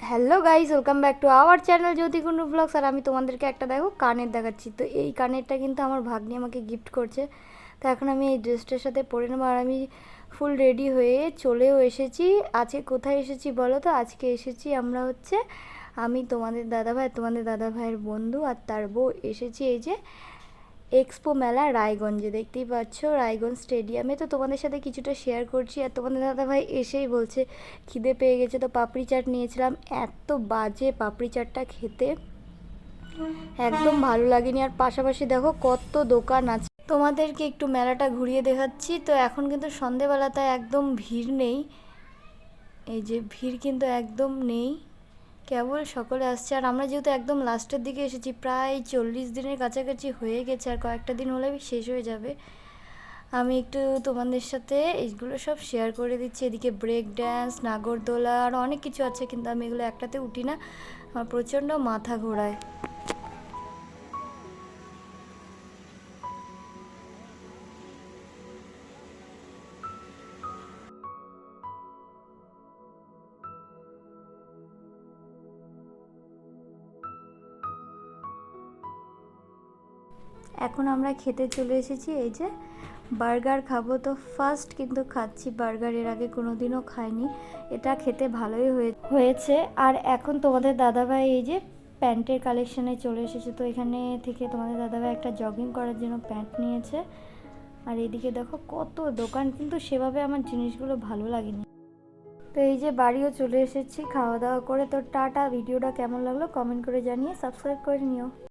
Hello guys, welcome back to our channel Jyotikundu blogs. আর আমি তোমাদেরকে একটা দেখো কানের দেখাচ্ছি। তো এই কানেরটা কিন্তু আমার ভাগ্নি আমাকে গিফট করছে। তো এখন আমি এই ড্রেসটার সাথে পরে নেবো। আর আমি ফুল রেডি হয়ে চলেও এসেছি। আজকে কোথায় এসেছি বলো তো? আজকে এসেছি আমরা আমি তোমাদের দাদাভাইয়ের বন্ধু আর তার বউ এসেছি এই যে এক্সপো মেলা রায়গঞ্জে। দেখতেই পাচ্ছ রায়গঞ্জ স্টেডিয়ামে। তো তোমাদের সাথে কিছুটা শেয়ার করছি। আর তোমাদের দাদাভাই এসেই বলছে খিদে পেয়ে গেছে। তো পাপড়ি চাট নিয়েছিলাম, এত বাজে পাপড়ি চাটটা খেতে, একদম ভালো লাগেনি। আর পাশাপাশি দেখো কত দোকান আছে, তোমাদেরকে একটু মেলাটা ঘুরিয়ে দেখাচ্ছি। তো এখন কিন্তু সন্ধেবেলাতে একদম ভিড় নেই, এই যে ভিড় কিন্তু একদম নেই, কেবল সকলে আসছে। আর আমরা যেহেতু একদম লাস্টের দিকে এসেছি, প্রায় 40 দিনের কাছাকাছি হয়ে গেছে, আর কয়েকটা দিন হলে শেষ হয়ে যাবে। আমি একটু তোমাদের সাথে এইগুলো সব শেয়ার করে দিচ্ছি। এদিকে ব্রেক ড্যান্স, নাগরদোলা আর অনেক কিছু আছে, কিন্তু আমি এগুলো একটাতে উঠি না, আমার প্রচণ্ড মাথা ঘোরায়। এখন আমরা খেতে চলে এসেছি, এই যে বার্গার খাবো। তো ফার্স্ট কিন্তু খাচ্ছি বার্গার, এর আগে কোনো দিনও খাইনি। এটা খেতে ভালোই হয়েছে। আর এখন তোমাদের দাদাভাই এই যে প্যান্টের কালেকশানে চলে এসেছে। তো এখানে থেকে তোমাদের দাদাভাই একটা জগিং করার জন্য প্যান্ট নিয়েছে। আর এইদিকে দেখো কত দোকান, কিন্তু সেভাবে আমার জিনিসগুলো ভালো লাগেনি। তো এই যে বাড়িও চলে এসেছি খাওয়া দাওয়া করে। তো টাটা, ভিডিওটা কেমন লাগলো কমেন্ট করে জানিয়ে সাবস্ক্রাইব করে নিও।